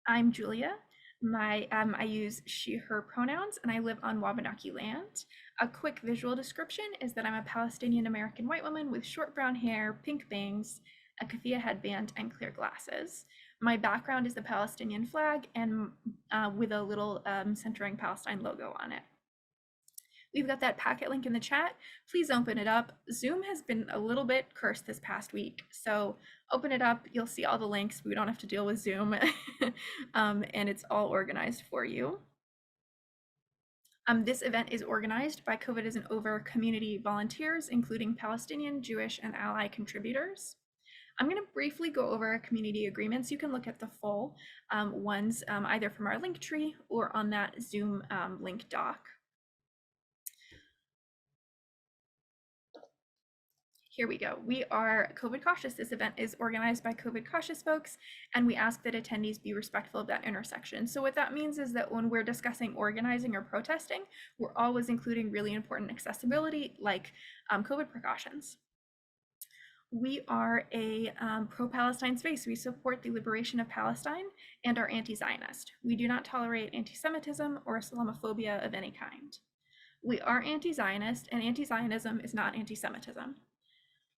I'm Julia. I use she, her pronouns, and I live on Wabanaki land. A quick visual description is that I'm a Palestinian American white woman with short brown hair, pink bangs, a keffiyeh headband, and clear glasses. My background is the Palestinian flag and with a little Centering Palestine logo on it. We've got that packet link in the chat. Please open it up. Zoom has been a little bit cursed this past week, so open it up. You'll see all the links. We don't have to deal with Zoom, and it's all organized for you. This event is organized by COVID Isn't Over community volunteers, including Palestinian, Jewish, and ally contributors. I'm going to briefly go over community agreements. You can look at the full ones either from our link tree or on that Zoom link doc. Here we go. We are COVID cautious. This event is organized by COVID cautious folks, and we ask that attendees be respectful of that intersection. So what that means is that when we're discussing organizing or protesting, we're always including really important accessibility like COVID precautions. We are a pro-Palestine space. We support the liberation of Palestine and are anti-Zionist. We do not tolerate anti-Semitism or Islamophobia of any kind. We are anti-Zionist, and anti-Zionism is not anti-Semitism.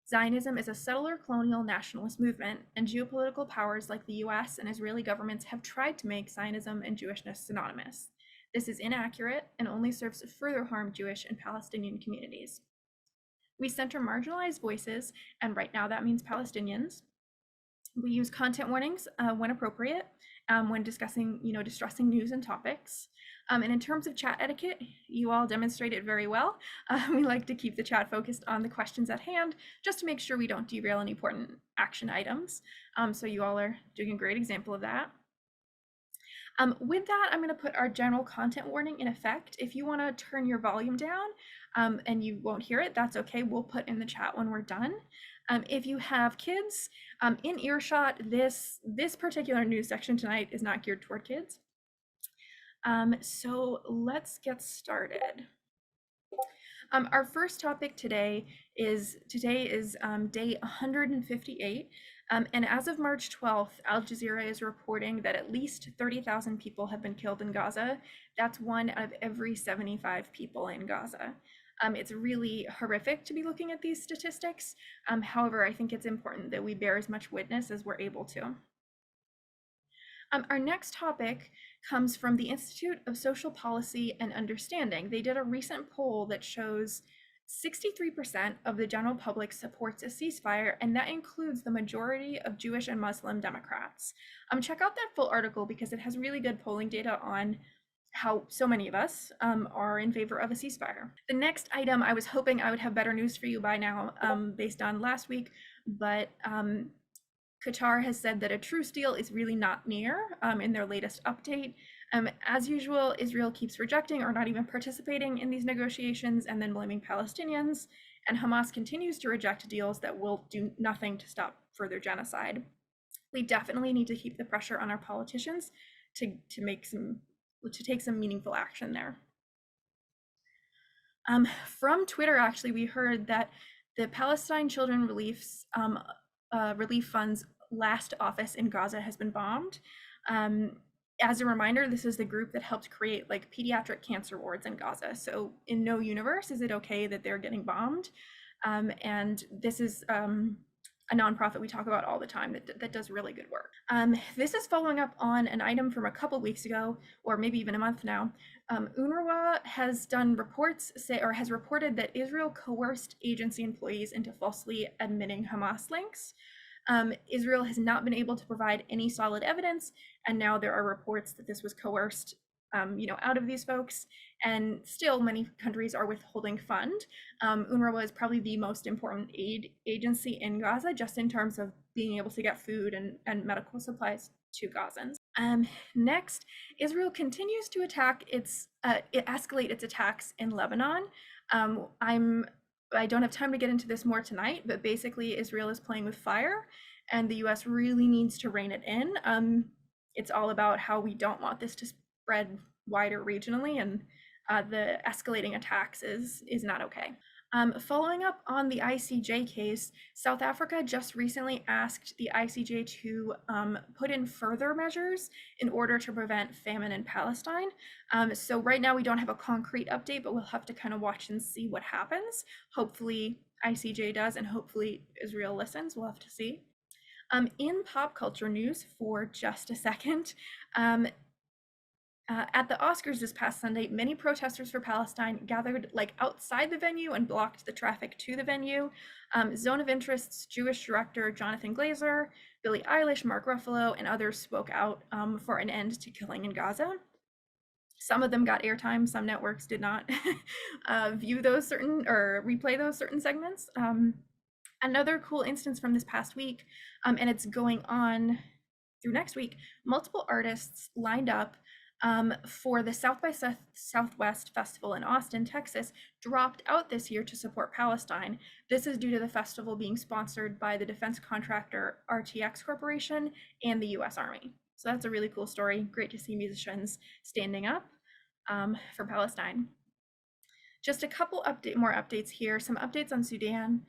Zionism is a settler colonial nationalist movement, and geopolitical powers like the US and Israeli governments have tried to make Zionism and Jewishness synonymous. This is inaccurate and only serves to further harm Jewish and Palestinian communities. We center marginalized voices, and right now that means Palestinians. We use content warnings when appropriate, when discussing, distressing news and topics. And in terms of chat etiquette, you all demonstrated very well. We like to keep the chat focused on the questions at hand, just to make sure we don't derail any important action items. So you all are doing a great example of that. With that, I'm going to put our general content warning in effect. If you want to turn your volume down and you won't hear it, that's okay. We'll put in the chat when we're done. If you have kids in earshot, this particular news section tonight is not geared toward kids. So let's get started. Our first topic today is day 158. And as of March 12th, Al Jazeera is reporting that at least 30,000 people have been killed in Gaza. That's 1 out of every 75 people in Gaza. It's really horrific to be looking at these statistics. However, I think it's important that we bear as much witness as we're able to. Our next topic comes from the Institute of Social Policy and Understanding. They did a recent poll that shows 63% of the general public supports a ceasefire, and that includes the majority of Jewish and Muslim Democrats. Check out that full article because it has really good polling data on how so many of us are in favor of a ceasefire. The next item, I was hoping I would have better news for you by now based on last week, but Qatar has said that a truce deal is really not near in their latest update. As usual, Israel keeps rejecting or not even participating in these negotiations and then blaming Palestinians, and Hamas continues to reject deals that will do nothing to stop further genocide. We definitely need to keep the pressure on our politicians to take some meaningful action there. From Twitter, actually, we heard that the Palestine Children Relief Fund's last office in Gaza has been bombed. As a reminder, this is the group that helped create like pediatric cancer wards in Gaza. So in no universe is it okay that they're getting bombed. And this is a nonprofit we talk about all the time that does really good work. This is following up on an item from a couple weeks ago, or maybe even a month now. UNRWA has done reports has reported that Israel coerced agency employees into falsely admitting Hamas links. Israel has not been able to provide any solid evidence, and now there are reports that this was coerced out of these folks, and still many countries are withholding fund. UNRWA is probably the most important aid agency in Gaza, just in terms of being able to get food and medical supplies to Gazans. Next, Israel continues to escalate its attacks in Lebanon. I don't have time to get into this more tonight, but basically Israel is playing with fire and the US really needs to rein it in. It's all about how we don't want this to spread wider regionally, and the escalating attacks is not okay. Following up on the ICJ case, South Africa just recently asked the ICJ to put in further measures in order to prevent famine in Palestine. So right now we don't have a concrete update, but we'll have to kind of watch and see what happens. Hopefully ICJ does, and hopefully Israel listens. We'll have to see. In pop culture news for just a second, at the Oscars this past Sunday, many protesters for Palestine gathered outside the venue and blocked the traffic to the venue. Zone of Interest's Jewish director Jonathan Glazer, Billie Eilish, Mark Ruffalo, and others spoke out for an end to killing in Gaza. Some of them got airtime, some networks did not view those certain or replay those certain segments. Another cool instance from this past week, and it's going on through next week, multiple artists lined up for the South by Southwest Festival in Austin, Texas, dropped out this year to support Palestine. This is due to the festival being sponsored by the defense contractor RTX Corporation and the US Army. So that's a really cool story. Great to see musicians standing up for Palestine. Just a couple more updates here. Some updates on Sudan.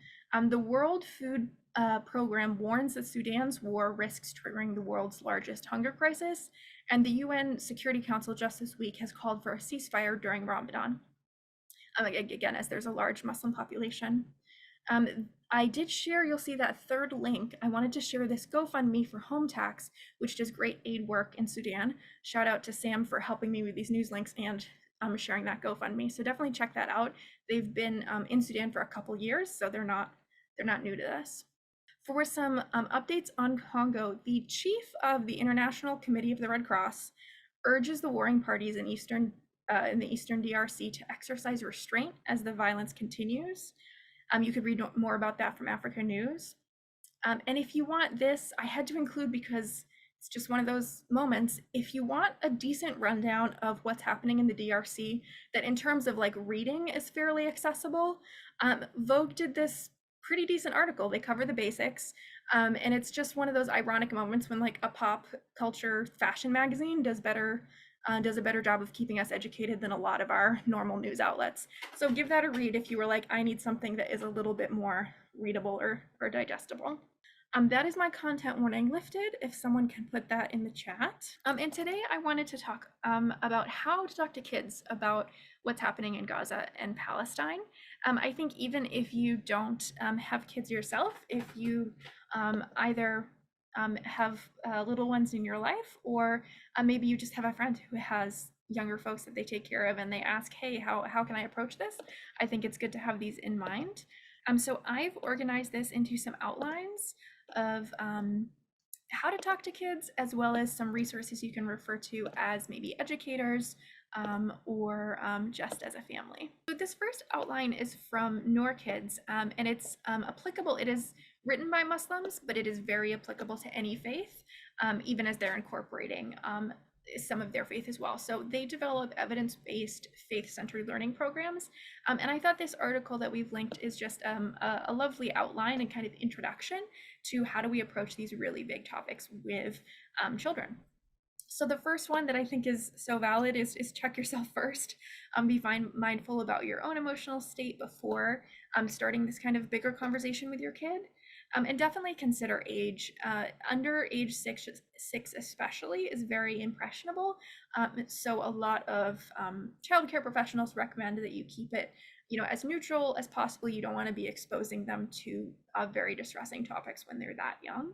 The World Food Program warns that Sudan's war risks triggering the world's largest hunger crisis, and the UN Security Council just this week has called for a ceasefire during Ramadan. Again, as there's a large Muslim population. I did share, you'll see that third link. I wanted to share this GoFundMe for home tax, which does great aid work in Sudan. Shout out to Sam for helping me with these news links and sharing that GoFundMe. So definitely check that out. They've been in Sudan for a couple years, so they're not new to this. For some updates on Congo, the chief of the International Committee of the Red Cross urges the warring parties in the eastern DRC to exercise restraint as the violence continues. You could read more about that from Africa News. And if you want this, I had to include because it's just one of those moments. If you want a decent rundown of what's happening in the DRC, that in terms of reading is fairly accessible, Vogue did this pretty decent article. They cover the basics, and it's just one of those ironic moments when a pop culture fashion magazine does a better job of keeping us educated than a lot of our normal news outlets. So give that a read if you were I need something that is a little bit more readable or digestible. That is my content warning lifted, if someone can put that in the chat. And today I wanted to talk about how to talk to kids about what's happening in Gaza and Palestine. I think even if you don't have kids yourself, if you either have little ones in your life, or maybe you just have a friend who has younger folks that they take care of and they ask, hey, how can I approach this? I think it's good to have these in mind. So I've organized this into some outlines of how to talk to kids, as well as some resources you can refer to as maybe educators or just as a family. So this first outline is from Noor Kids, and it's applicable. It is written by Muslims, but it is very applicable to any faith, even as they're incorporating some of their faith as well. So they develop evidence-based faith-centered learning programs. And I thought this article that we've linked is just a lovely outline and kind of introduction to how do we approach these really big topics with children. So the first one that I think is so valid is check yourself first. Be mindful about your own emotional state before starting this kind of bigger conversation with your kid. And definitely consider age. Under age six especially is very impressionable. So a lot of child care professionals recommend that you keep it as neutral as possible. You don't want to be exposing them to very distressing topics when they're that young.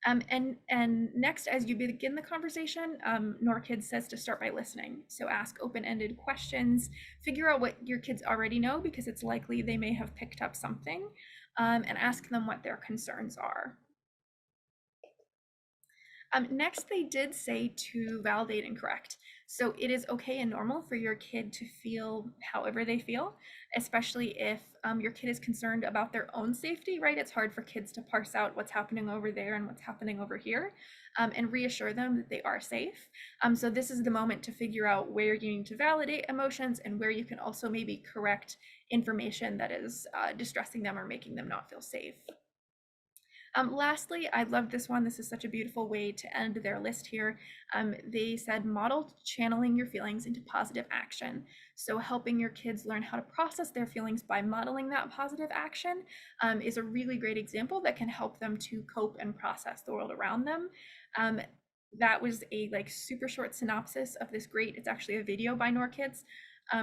And next, as you begin the conversation, Noor Kids says to start by listening. So ask open-ended questions, figure out what your kids already know, because it's likely they may have picked up something, and ask them what their concerns are. Next, they did say to validate and correct. So it is okay and normal for your kid to feel however they feel, especially if your kid is concerned about their own safety, right? It's hard for kids to parse out what's happening over there and what's happening over here, and reassure them that they are safe. So this is the moment to figure out where you need to validate emotions and where you can also maybe correct information that is distressing them or making them not feel safe. Lastly, I love this one. This is such a beautiful way to end their list here. They said model channeling your feelings into positive action. So helping your kids learn how to process their feelings by modeling that positive action is a really great example that can help them to cope and process the world around them. That was a super short synopsis of this great, it's actually a video by NorKids.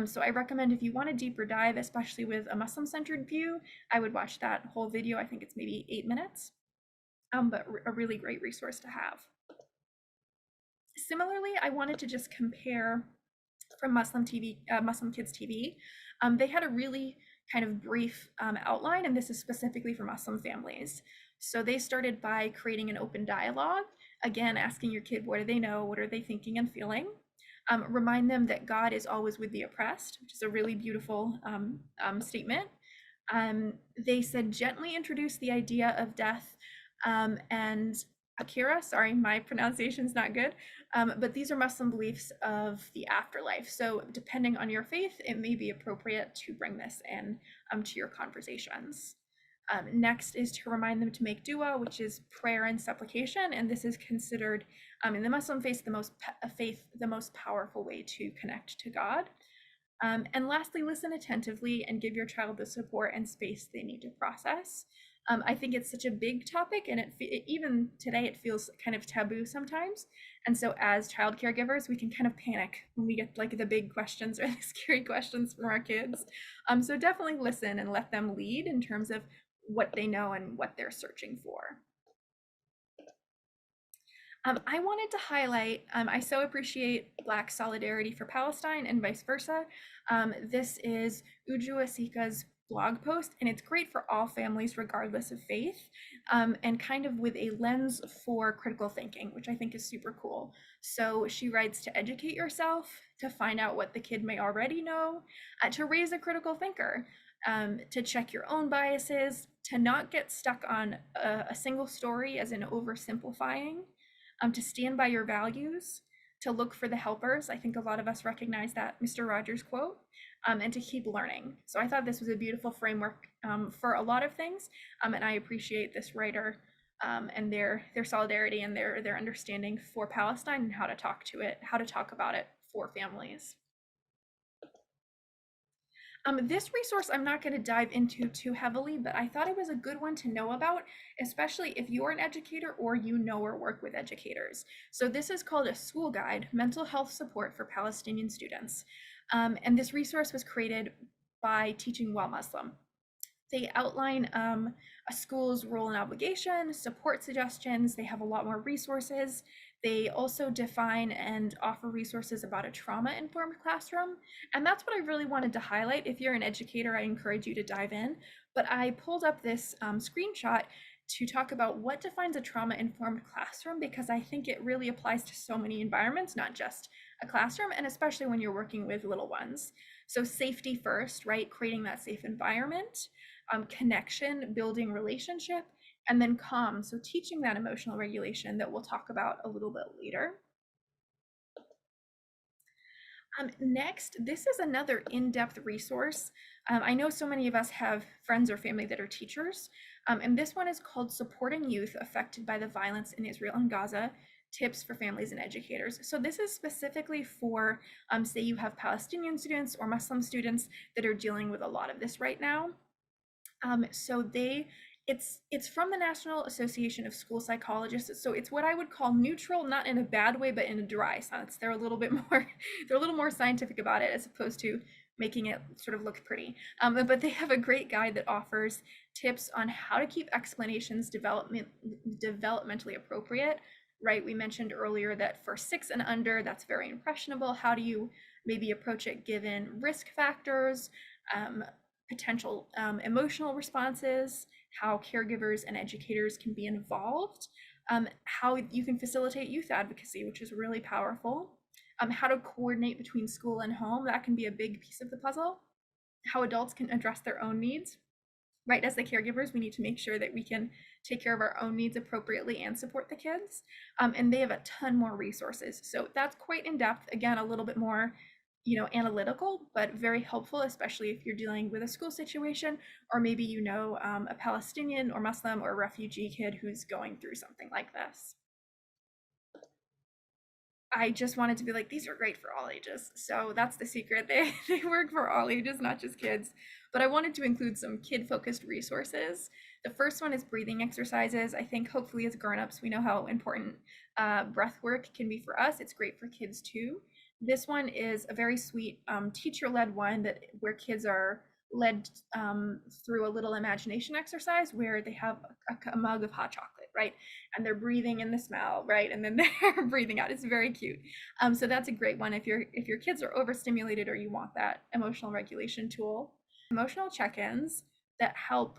So I recommend if you want a deeper dive, especially with a Muslim-centered view, I would watch that whole video. I think it's maybe 8 minutes, but a really great resource to have. Similarly, I wanted to just compare from Muslim Kids TV. They had a really kind of brief outline, and this is specifically for Muslim families. So they started by creating an open dialogue, again, asking your kid, what do they know? What are they thinking and feeling? Remind them that God is always with the oppressed, which is a really beautiful statement. They said gently introduce the idea of death and Akira, sorry, my pronunciation's not good, but these are Muslim beliefs of the afterlife. So depending on your faith, it may be appropriate to bring this in to your conversations. Next is to remind them to make dua, which is prayer and supplication, and this is considered in the Muslim faith the most powerful way to connect to God. And lastly, listen attentively and give your child the support and space they need to process. I think it's such a big topic, and even today it feels kind of taboo sometimes. And so as child caregivers, we can kind of panic when we get the big questions or the scary questions from our kids. So definitely listen and let them lead in terms of what they know and what they're searching for. I wanted to highlight, I so appreciate Black solidarity for Palestine and vice versa. This is Uju Asika's blog post, and it's great for all families regardless of faith, and kind of with a lens for critical thinking, which I think is super cool. So she writes to educate yourself, to find out what the kid may already know, to raise a critical thinker, to check your own biases, to not get stuck on a single story as in oversimplifying, to stand by your values, to look for the helpers. I think a lot of us recognize that Mr. Rogers quote, and to keep learning. So I thought this was a beautiful framework for a lot of things, and I appreciate this writer and their solidarity and their understanding for Palestine and how to talk about it for families. This resource I'm not going to dive into too heavily, but I thought it was a good one to know about, especially if you're an educator or you know or work with educators. So this is called a school guide, Mental Health Support for Palestinian Students. And this resource was created by Teaching While Muslim. They outline a school's role and obligation, support suggestions. They have a lot more resources. They also define and offer resources about a trauma-informed classroom. And that's what I really wanted to highlight. If you're an educator, I encourage you to dive in. But I pulled up this screenshot to talk about what defines a trauma-informed classroom, because I think it really applies to so many environments, not just a classroom, and especially when you're working with little ones. So safety first, right? Creating that safe environment, connection, building relationship, and then calm. So teaching that emotional regulation that we'll talk about a little bit later. Next, this is another in-depth resource. I know so many of us have friends or family that are teachers, and this one is called Supporting Youth Affected by the Violence in Israel and Gaza, Tips for Families and Educators. So this is specifically for, say you have Palestinian students or Muslim students that are dealing with a lot of this right now. So it's from the National Association of School Psychologists. So it's what I would call neutral, not in a bad way, but in a dry sense. They're a little more scientific about it as opposed to making it sort of look pretty. But they have a great guide that offers tips on how to keep explanations developmentally appropriate, right? We mentioned earlier that for 6 and under, that's very impressionable. How do you maybe approach it given risk factors, potential emotional responses, how caregivers and educators can be involved, how you can facilitate youth advocacy, which is really powerful, how to coordinate between school and home, that can be a big piece of the puzzle, how adults can address their own needs, right? As the caregivers, we need to make sure that we can take care of our own needs appropriately and support the kids, and they have a ton more resources. So that's quite in depth, again, a little bit more analytical, but very helpful, especially if you're dealing with a school situation, or maybe a Palestinian or Muslim or refugee kid who's going through something like this. I just wanted to be like, these are great for all ages. So that's the secret. They work for all ages, not just kids. But I wanted to include some kid-focused resources. The first one is breathing exercises. I think hopefully as grown-ups, we know how important breath work can be for us. It's great for kids too. This one is a very sweet teacher-led one where kids are led through a little imagination exercise where they have a mug of hot chocolate, right? And they're breathing in the smell, right? And then they're breathing out. It's very cute. So that's a great one if your kids are overstimulated or you want that emotional regulation tool. Emotional check-ins that help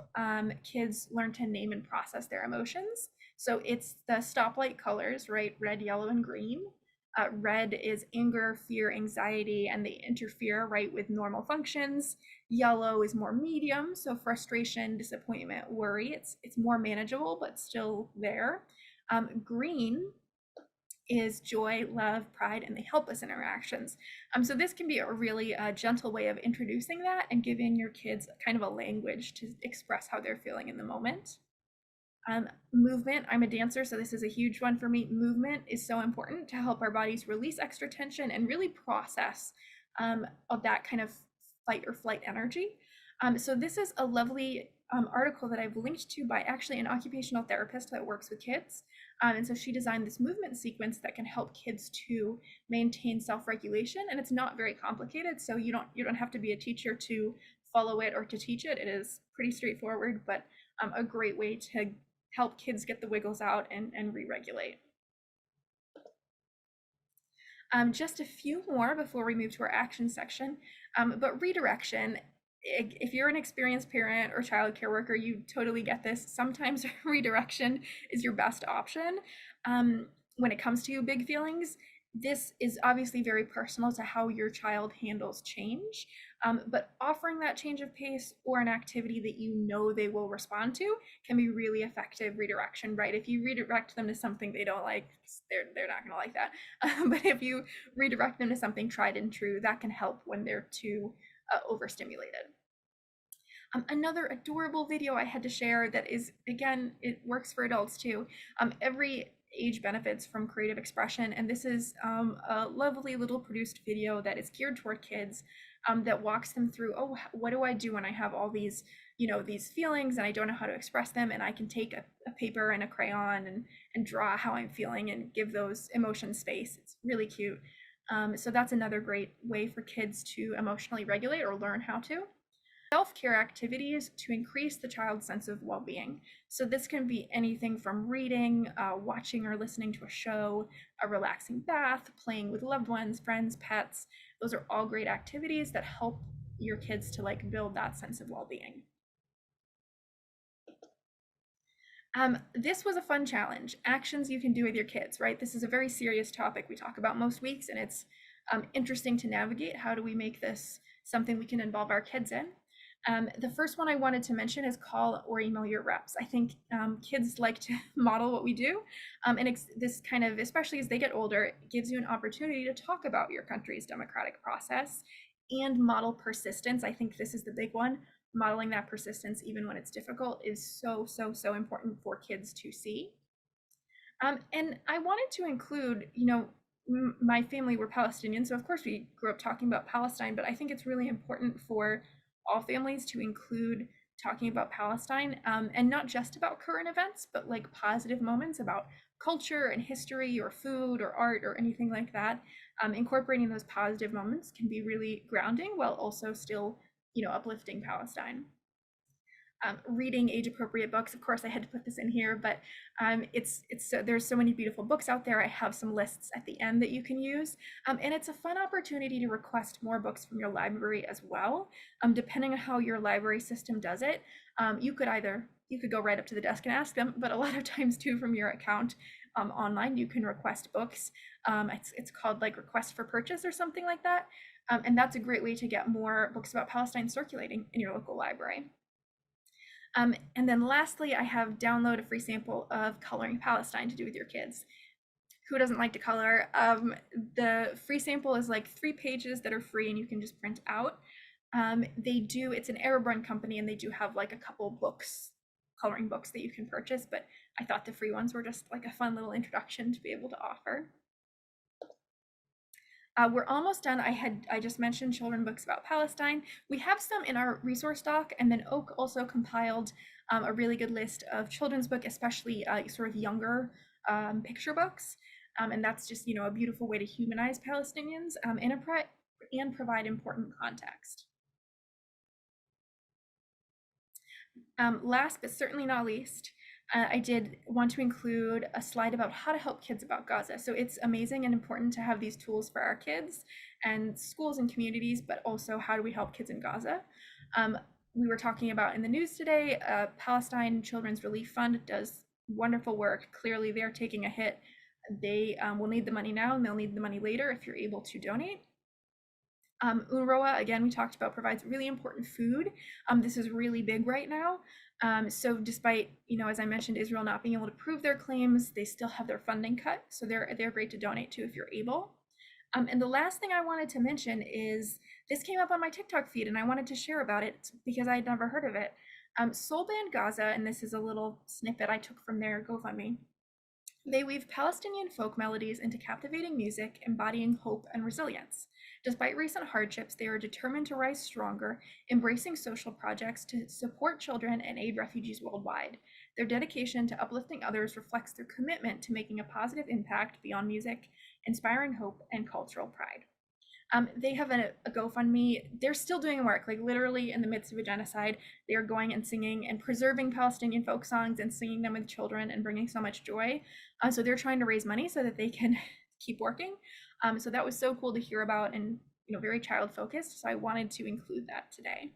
kids learn to name and process their emotions. So it's the stoplight colors, right? Red, yellow, and green. Red is anger, fear, anxiety, and they interfere, right, with normal functions. Yellow is more medium, so frustration, disappointment, worry. It's more manageable, but still there. Green is joy, love, pride, and they help us in interactions. So this can be a really gentle way of introducing that and giving your kids kind of a language to express how they're feeling in the moment. Movement, I'm a dancer, so this is a huge one for me. Movement is so important to help our bodies release extra tension and really process of that kind of fight or flight energy. So this is a lovely article that I've linked to by actually an occupational therapist that works with kids. And so she designed this movement sequence that can help kids to maintain self-regulation, and it's not very complicated, so you don't have to be a teacher to follow it or to teach it. It is pretty straightforward, but a great way to help kids get the wiggles out and re-regulate. Just a few more before we move to our action section, but redirection, if you're an experienced parent or child care worker, you totally get this. Sometimes redirection is your best option. When it comes to big feelings, this is obviously very personal to how your child handles change, but offering that change of pace or an activity that you know they will respond to can be really effective redirection, right? If you redirect them to something they don't like, they're not gonna like that. But if you redirect them to something tried and true, that can help when they're too overstimulated. Another adorable video I had to share that is, again, it works for adults too. Every age benefits from creative expression, and this is a lovely little produced video that is geared toward kids that walks them through, oh, what do I do when I have all these, these feelings and I don't know how to express them, and I can take a paper and a crayon and draw how I'm feeling and give those emotions space. It's really cute. So that's another great way for kids to emotionally regulate or learn how to. Self-care activities to increase the child's sense of well-being. So this can be anything from reading, watching or listening to a show, a relaxing bath, playing with loved ones, friends, pets. Those are all great activities that help your kids to build that sense of well-being. This was a fun challenge. Actions you can do with your kids, right? This is a very serious topic we talk about most weeks, and it's interesting to navigate. How do we make this something we can involve our kids in? The first one I wanted to mention is call or email your reps. I think kids like to model what we do, and this kind of, especially as they get older, gives you an opportunity to talk about your country's democratic process and model persistence. I think this is the big one. Modeling that persistence, even when it's difficult, is so, so, so important for kids to see. And I wanted to include, my family were Palestinian, so of course we grew up talking about Palestine, but I think it's really important for all families to include talking about Palestine, and not just about current events, but positive moments about culture and history or food or art or anything like that. Incorporating those positive moments can be really grounding while also still, uplifting Palestine. Reading age-appropriate books. Of course, I had to put this in here, but there's so many beautiful books out there. I have some lists at the end that you can use, and it's a fun opportunity to request more books from your library as well. Depending on how your library system does it, you could go right up to the desk and ask them, but a lot of times too from your account online, you can request books. It's called request for purchase or something like that, and that's a great way to get more books about Palestine circulating in your local library. And then lastly, I have download a free sample of Coloring Palestine to do with your kids. Who doesn't like to color? The free sample is like 3 pages that are free and you can just print out. It's an Arab run company and they do have like a couple books, coloring books that you can purchase, but I thought the free ones were just like a fun little introduction to be able to offer. We're almost done. I just mentioned children books about Palestine. We have some in our resource doc, and then Oak also compiled a really good list of children's book, especially sort of younger picture books. And that's just, a beautiful way to humanize Palestinians and provide important context. Last but certainly not least, I did want to include a slide about how to help kids about Gaza. So it's amazing and important to have these tools for our kids and schools and communities, but also how do we help kids in Gaza? We were talking about in the news today, Palestine Children's Relief Fund does wonderful work. Clearly, they're taking a hit. They will need the money now and they'll need the money later if you're able to donate. UNRWA, again, we talked about, provides really important food. This is really big right now. So despite, as I mentioned, Israel not being able to prove their claims, they still have their funding cut. So they're great to donate to if you're able. And the last thing I wanted to mention is this came up on my TikTok feed and I wanted to share about it because I had never heard of it. Soul Band Gaza, and this is a little snippet I took from their GoFundMe. They weave Palestinian folk melodies into captivating music, embodying hope and resilience. Despite recent hardships, they are determined to rise stronger, embracing social projects to support children and aid refugees worldwide. Their dedication to uplifting others reflects their commitment to making a positive impact beyond music, inspiring hope and cultural pride. They have a GoFundMe. They're still doing work, like literally in the midst of a genocide. They are going and singing and preserving Palestinian folk songs and singing them with children and bringing so much joy. So they're trying to raise money so that they can keep working. So that was so cool to hear about and very child focused. So I wanted to include that today.